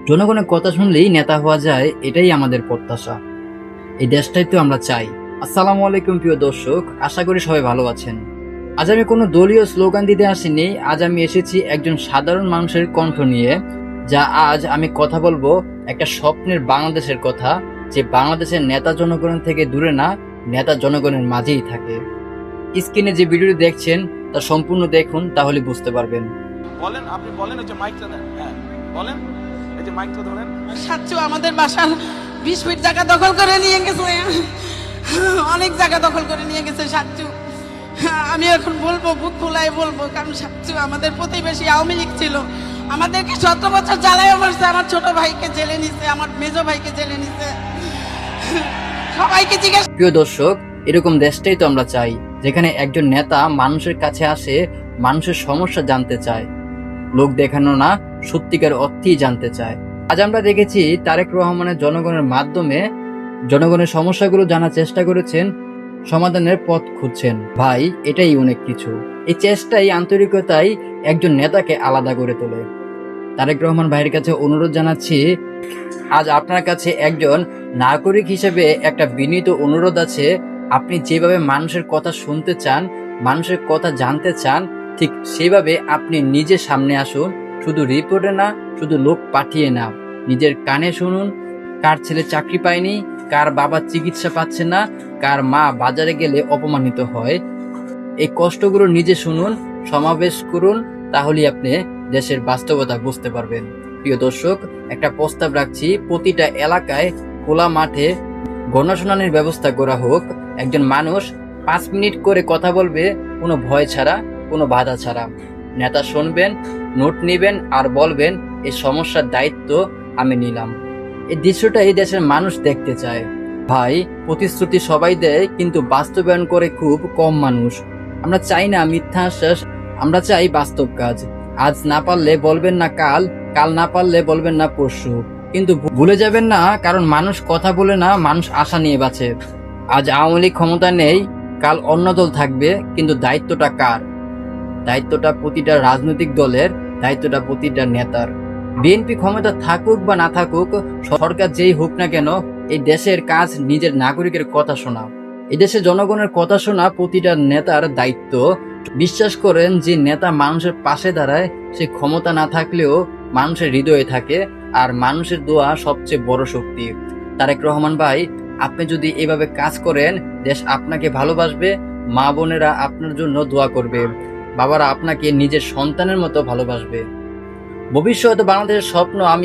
জনগণের কথা শুনলেই নেতা হওয়া যায়, এটাই আমাদের প্রত্যাশা। এই দেশটাই তো আমরা চাই। আসসালামু আলাইকুম প্রিয় দর্শক, আশা করি সবাই ভালো আছেন। আজ আমি কোনো দলীয় স্লোগান দিতে আসিনি। আজ আমি এসেছি একজন সাধারণ মানুষের কণ্ঠ নিয়ে। আজ আমি কথা বলবো একটা স্বপ্নের বাংলাদেশের কথা, যে বাংলাদেশের নেতা জনগণের থেকে দূরে না, নেতা জনগণের মাঝেই থাকে। স্ক্রিনে যে ভিডিওটি দেখছেন তা সম্পূর্ণ দেখুন, তাহলে বুঝতে পারবেন। বলেন, আপনি বলেন, এই যে মাইকটা দেন। হ্যাঁ বলেন, এই যে মাইকটা ধরেন। সাচ্চু আমাদের বাসার 20 ফিট জায়গা দখল করে নিয়ে গেছে, অনেক জায়গা দখল করে নিয়ে গেছে সাচ্চু। আমি এখন বলবো, বুক ফুলাই বলবো, কারণ সাচ্চু আমাদের প্রতিবেশী আওয়ামী লীগ ছিল, আমাদেরকে 17 বছর জ্বালায় মারছে। আমার ছোট ভাইকে জেলে নিছে, আমার মেজো ভাইকে জেলে নিছে, সবাইকে জিজ্ঞেস। প্রিয় দর্শক, এরকম দেশটাই তো আমরা চাই, যেখানে একজন নেতা মানুষের কাছে আসে, মানুষের সমস্যা জানতে চায়, লোক দেখানো না, সত্যিকার অর্থেই জানতে চায়। আজ আমরা দেখেছি তারেক রহমানের জনগণের মাধ্যমে জনগণের সমস্যাগুলো জানার চেষ্টা করেছেন, সমাধানের পথ খুঁজছেন। ভাই, এটাই অনেক কিছু। এই চেষ্টাই, আন্তরিকতাই একজন নেতাকে আলাদা করে তোলে। তারেক রহমান ভাইয়ের কাছে অনুরোধ জানাচ্ছি, আজ আপনার কাছে একজন নাগরিক হিসেবে একটা বিনীত অনুরোধ আছে। আপনি যেভাবে মানুষের কথা শুনতে চান, মানুষের কথা জানতে চান, ঠিক সেভাবে আপনি নিজে সামনে আসুন। শুধু রিপোর্টে না, শুধু লোক পাঠিয়ে না, নিজের কানে শুনুন। কার ছেলে চাকরি পায়নি, কার বাবা চিকিৎসা পাচ্ছে না, কার মা বাজারে গেলে অপমানিত হয়, এই কষ্টগুলো নিজে শুনুন, সমাবেশ করুন, তাহলেই আপনি দেশের বাস্তবতা বুঝতে পারবেন। প্রিয় দর্শক, একটা প্রস্তাব রাখছি, প্রতিটা এলাকায় খোলা মাঠে গণশুনানির ব্যবস্থা করা হোক। একজন মানুষ 5 মিনিট করে কথা বলবে, কোনো ভয় ছাড়া, কোনো বাধা ছাড়া। নেতা শুনবেন, নোট নেবেন আর বলবেন, এই সমস্যার দায়িত্ব আমি নিলাম। এই দৃশ্যটা এই দেশের মানুষ দেখতে চায়। ভাই, প্রতিশ্রুতি সবাই দেয়, কিন্তু বাস্তবায়ন করে খুব কম মানুষ। আমরা চাই না মিথ্যা আশ্বাস, আমরা চাই বাস্তব কাজ। আজ না পারলে বলবেন না কাল, কাল না পারলে বলবেন না পরশু, কিন্তু ভুলে যাবেন না, কারণ মানুষ কথা বলে না, মানুষ আশা নিয়ে বাঁচে। আজ আওয়ামী লীগ ক্ষমতা নেই, কাল অন্য দল থাকবে, কিন্তু দায়িত্বটা কার? দায়িত্বটা প্রতিটা রাজনৈতিক দলের, দায়িত্বটা প্রতিটা নেতার। বিএনপি ক্ষমতা থাকুক বা না থাকুক, সরকার যেই হোক না কেন, এই দেশের কাজ নিজের নাগরিকের কথা শোনা, এই দেশের জনগণের কথা শোনা প্রতিটা নেতার দায়িত্ব। বিশ্বাস করেন, যে নেতা মানুষের পাশে দাঁড়ায়, সে ক্ষমতা না থাকলেও মানুষের হৃদয়ে থাকে, আর মানুষের দোয়া সবচেয়ে বড় শক্তি। তারেক রহমান ভাই, আপনি যদি এভাবে কাজ করেন, দেশ আপনাকে ভালোবাসবে, মা বোনেরা আপনার জন্য দোয়া করবে, বাবারা আপনাকে নিজের সন্তানের মতো ভালোবাসবে। ভবিষ্যতে বাংলাদেশের স্বপ্ন আমি